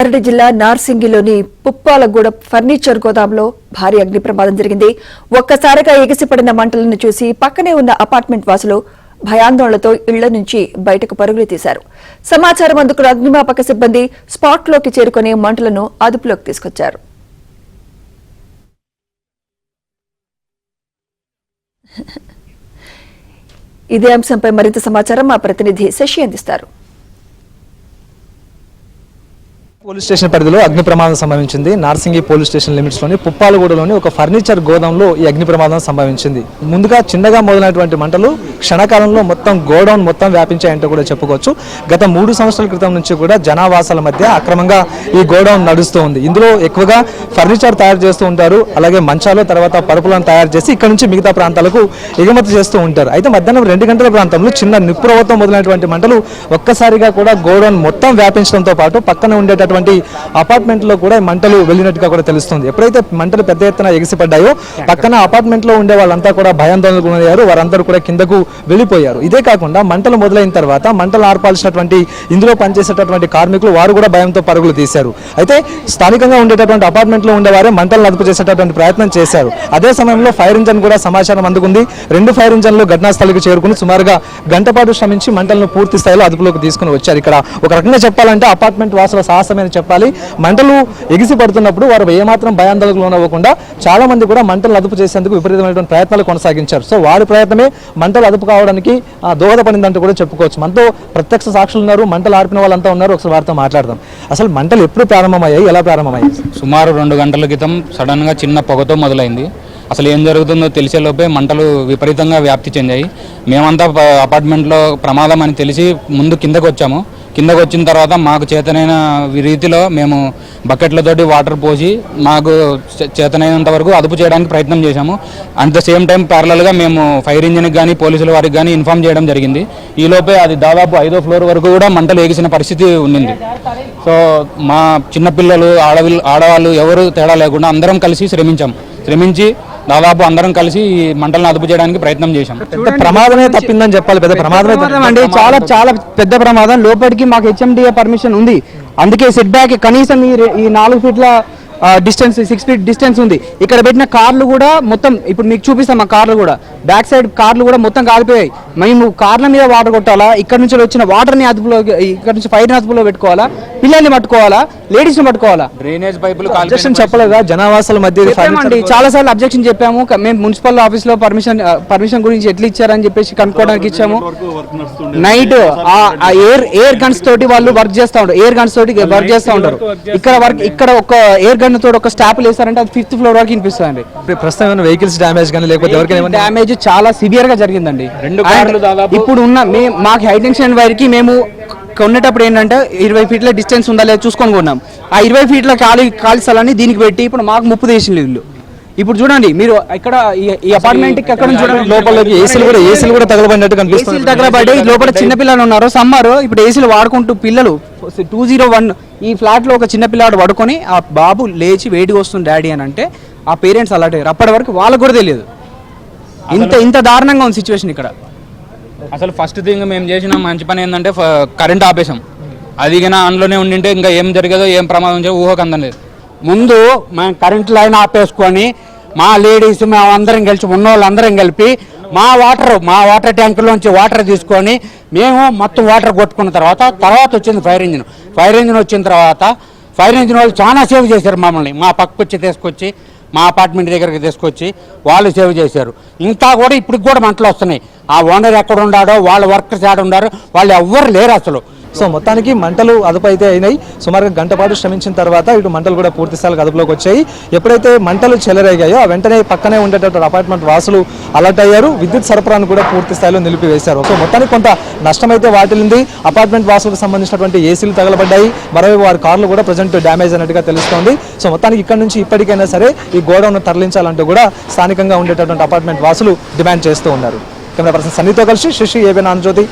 రంగారెడ్డి జిల్లా నార్సింగిలోని పుప్పాలగూడ ఫర్నిచర్ గోదాంలో భారీ అగ్ని ప్రమాదం జరిగింది. ఒక్కసారిగా ఎగిసిపడిన మంటలను చూసి పక్కనే ఉన్న అపార్ట్మెంట్ వాసులు భయాందోళనతో ఇళ్ల నుంచి బయటకు పరుగులు తీశారు. సమాచారం అందుకున్న అగ్నిమాపక సిబ్బంది స్పాట్లోకి చేరుకుని మంటలను అదుపులోకి తీసుకొచ్చారు. ఇదే అంశంపై మరింత సమాచారం మా ప్రతినిధి శశి అందిస్తారు. పోలీస్ స్టేషన్ పరిధిలో అగ్ని ప్రమాదం సంభవించింది. నార్సింగి పోలీస్ స్టేషన్ లిమిట్స్లోని పుప్పాలగూడలోని ఒక ఫర్నిచర్ గోదాంలో ఈ అగ్ని ప్రమాదం సంభవించింది. ముందుగా చిన్నగా మొదలైనటువంటి మంటలు క్షణకాలంలో మొత్తం గోడౌన్ మొత్తం వ్యాపించాయంటూ కూడా చెప్పుకోవచ్చు. గత 3 సంవత్సరాల క్రితం నుంచి కూడా జనావాసాల మధ్య అక్రమంగా ఈ గోడౌన్ నడుస్తూ ఉంది. ఇందులో ఎక్కువగా ఫర్నిచర్ తయారు చేస్తూ ఉంటారు, అలాగే మంచాలు తర్వాత పరుపులను తయారు చేసి ఇక్కడ నుంచి మిగతా ప్రాంతాలకు ఎగుమతి చేస్తూ ఉంటారు. అయితే మధ్యాహ్నం 2 గంటల ప్రాంతంలో చిన్న నిప్పురవ్వతో మొదలైనటువంటి మంటలు ఒక్కసారిగా కూడా గోడౌన్ మొత్తం వ్యాపించడంతో పాటు పక్కన ఉండేటటువంటి అపార్ట్మెంట్ లో కూడా మంటలు వెళ్ళినట్టుగా కూడా తెలుస్తుంది. ఎప్పుడైతే మంటలు పెద్ద ఎత్తున ఎగిసిపడ్డాయో పక్కన అపార్ట్మెంట్ లో ఉండే వాళ్ళంతా కూడా భయాందోళనకు గురయ్యారు. వారందరూ కూడా కిందకు వెళ్ళిపోయారు. ఇదే కాకుండా మంటలు మొదలైన తర్వాత మంటలు ఆర్పాల్సినటువంటి ఇందులో పనిచేసేటటువంటి కార్మికులు వారు కూడా భయంతో పరుగులు తీశారు. అయితే స్థానికంగా ఉండేటటువంటి అపార్ట్మెంట్ లో ఉండేవారే మంటలను అదుపు చేసేటటువంటి ప్రయత్నం చేశారు. అదే సమయంలో ఫైర్ ఇంజన్ కూడా సమాచారం అందుకుంది. 2 ఫైర్ ఇంజన్లు ఘటనా స్థలికి చేరుకుని సుమారుగా గంట పాటు శ్రమించి మంటలను పూర్తి స్థాయిలో అదుపులోకి తీసుకుని వచ్చారు. ఇక్కడ ఒక రకంగా చెప్పాలంటే అపార్ట్మెంట్ వాసుల సాహసమైన చెప్పాలి. మంటలు ఎగిసి పడుతున్నప్పుడు వారు ఏమాత్రం భయాందోళనకు లోనవ్వకుండా చాలా మంది కూడా మంటలు అదుపు చేసేందుకు విపరీతమైనటువంటి ప్రయత్నాలు కొనసాగించారు. సో వారి ప్రయత్నమే మంటలు అదుపు కావడానికి దోహదపడిందంటూ కూడా చెప్పుకోవచ్చు. మనతో ప్రత్యక్ష సాక్షులు ఉన్నారు, మంటలు ఆర్పిన వాళ్ళంతా ఉన్నారు. ఒకసారి వారితో మాట్లాడదాం. అసలు మంటలు ఎప్పుడు ప్రారంభమయ్యాయి, ఎలా ప్రారంభమయ్యాయి? సుమారు 2 గంటల క్రితం సడన్ గా చిన్న పొగతో మొదలైంది. అసలు ఏం జరుగుతుందో తెలిసేలోపే మంటలు విపరీతంగా వ్యాప్తి చెందాయి. మేమంతా అపార్ట్మెంట్లో ప్రమాదం అని తెలిసి ముందు కిందకు వచ్చాము. కిందకు వచ్చిన తర్వాత మాకు చేతనైన రీతిలో మేము బకెట్లతోటి వాటర్ పోసి మాకు చేతనైనంత వరకు అదుపు చేయడానికి ప్రయత్నం చేశాము. అట్ ద సేమ్ టైం ప్యారలల్గా మేము ఫైర్ ఇంజిన్కి కానీ పోలీసుల వారికి కానీ ఇన్ఫామ్ చేయడం జరిగింది. ఈలోపే అది దాదాపు 5వ ఫ్లోర్ వరకు కూడా మంటలు ఎగిసిన పరిస్థితి ఉండింది. సో మా చిన్నపిల్లలు ఆడవాళ్ళు ఎవరు తేడా లేకుండా అందరం కలిసి శ్రమించి దాదాపు అందరం కలిసి ఈ మంటలను అదుపు చేయడానికి ప్రయత్నం చేశాం. ప్రమాదమే తప్పిందని చెప్పాలి. పెద్ద ప్రమాదమే అండి, చాలా పెద్ద ప్రమాదం. లోపలికి మాకు హెచ్ఎండిఏ పర్మిషన్ ఉంది, అందుకే సెట్ బ్యాక్ కనీసం ఈ 4 ఫీట్ల డిస్టెన్స్ 6 ఫీట్ డిస్టెన్స్ ఉంది. ఇక్కడ పెట్టిన కార్లు కూడా మొత్తం ఇప్పుడు మీకు చూపిస్తాం. ఆ కార్లు కూడా బ్యాక్ సైడ్ కార్లు కూడా మొత్తం కాలిపోయాయి. మేము కార్ల మీద వాటర్ కొట్టాలా, ఇక్కడ నుంచి వచ్చిన వాటర్ని అదుపులో, ఇక్కడ నుంచి ఫైర్ని అదుపులో పెట్టుకోవాలా, పిల్లల్ని పట్టుకోవాలా, లేడీస్ని పట్టుకోవాలా. డ్రైనేజ్ పైపులు చెప్పలేదా జనావాసాల మధ్య? చాలా సార్లు అబ్జెక్షన్ చెప్పాము. మేము మున్సిపల్ ఆఫీస్ లో పర్మిషన్ గురించి ఎట్లా ఇచ్చారని చెప్పేసి కనుక్కోవడానికి ఇచ్చాము. నైట్ ఎయిర్ గన్స్ తోటి వాళ్ళు వర్క్ చేస్తూ ఉంటారు. ఇక్కడ ఒక ఎయిర్ గన్ తోటి ఒక స్టాప్ వేసారంటే అది 5th ఫ్లోర్ వరకు వినిపిస్తుంది. ప్రస్తుతం వెహికల్స్ డ్యామేజ్ కానీ లేకపోతే ఎవరికైనా డ్యామేజ్ చాలా సివియర్ గా జరిగిందండి. ఇప్పుడు ఉన్న మాకు హై టెన్షన్ వైర్కి మేము కొనేటప్పుడు ఏంటంటే 20 ఫీట్ల డిస్టెన్స్ ఉందా లేదా చూసుకొని కొన్నాం. ఆ 20 ఫీట్ల ఖాళీ స్థలాన్ని దీనికి పెట్టి ఇప్పుడు మాకు ముప్పు తీసిన ఇల్లు. ఇప్పుడు చూడండి మీరు ఇక్కడ ఈ అపార్ట్మెంట్ కి ఎక్కడ చూడండి, లోపలికి ఏసీలు కూడా తగలబడినట్టు కనిపిస్తుంది. తగలబడి లోపల చిన్న పిల్లలు ఉన్నారు. సమ్మర్ ఇప్పుడు ఏసీలు వాడుకుంటూ పిల్లలు 201 ఈ ఫ్లాట్ లో ఒక చిన్న పిల్లాడు పడుకొని ఆ బాబు లేచి వేడిగా వస్తుంది డాడీ అని అంటే ఆ పేరెంట్స్ అలర్ట్ అయ్యారు. అప్పటి వరకు వాళ్ళకు కూడా తెలియదు. ఇంత దారుణంగా ఉంది సిచ్యువేషన్ ఇక్కడ. అసలు ఫస్ట్ థింగ్ మేము చేసిన మంచి పని ఏంటంటే కరెంట్ ఆపేసాం. అది కానీ ఆన్లోనే ఉండింటే ఇంకా ఏం జరిగేదో ఏం ప్రమాదం చేయో ఊహకు అందలేదు. ముందు మేము కరెంట్ లైన్ ఆపేసుకొని మా లేడీస్ మేము అందరం కలిసి ఉన్న వాళ్ళందరం కలిపి మా వాటర్ ట్యాంకులోంచి వాటర్ తీసుకొని మేము మొత్తం వాటర్ కొట్టుకున్న తర్వాత వచ్చింది ఫైర్ ఇంజిన్ వచ్చిన తర్వాత ఫైర్ ఇంజిన్ వాళ్ళు చాలా సేవ్ చేశారు మమ్మల్ని. మా పక్కకు వచ్చి తీసుకొచ్చి మా అపార్ట్మెంట్ దగ్గరికి తీసుకొచ్చి వాళ్ళు సేవ్ చేశారు. ఇంకా కూడా ఇప్పటికి కూడా మంటలు వస్తున్నాయి. ఆ ఓనర్ ఎక్కడ ఉన్నాడో, వాళ్ళ వర్కర్స్ ఎక్కడ ఉన్నారో వాళ్ళు ఎవ్వరు లేరు అసలు. సో మొత్తానికి మంటలు అదుపు అయితే అయినాయి. సుమారుగా గంట పాటు శ్రమించిన తర్వాత ఇటు మంటలు కూడా పూర్తి స్థాయిలో అదుపులోకి వచ్చాయి. ఎప్పుడైతే మంటలు చెలరేగాయో ఆ వెంటనే పక్కనే ఉండేటటువంటి అపార్ట్మెంట్ వాసులు అలర్ట్ అయ్యారు. విద్యుత్ సరఫరాను కూడా పూర్తి స్థాయిలో నిలిపివేశారు. సో మొత్తానికి కొంత నష్టమైతే వాటిల్లింది. అపార్ట్మెంట్ వాసులకు సంబంధించినటువంటి ఏసీలు తగలబడ్డాయి. మరోవైపు వారి కార్లు కూడా ప్రజెంట్ డ్యామేజ్ అయినట్టుగా తెలుస్తోంది. సో మొత్తానికి ఇక్కడ నుంచి ఇప్పటికైనా సరే ఈ గోడౌన్ తరలించాలంటూ కూడా స్థానికంగా ఉండేటటువంటి అపార్ట్మెంట్ వాసులు డిమాండ్ చేస్తూ ఉన్నారు. కెమెరా పర్సన్ సన్నీతో కలిసి శశి, ఏబిఎన్ ఆంధ్రజ్యోతి.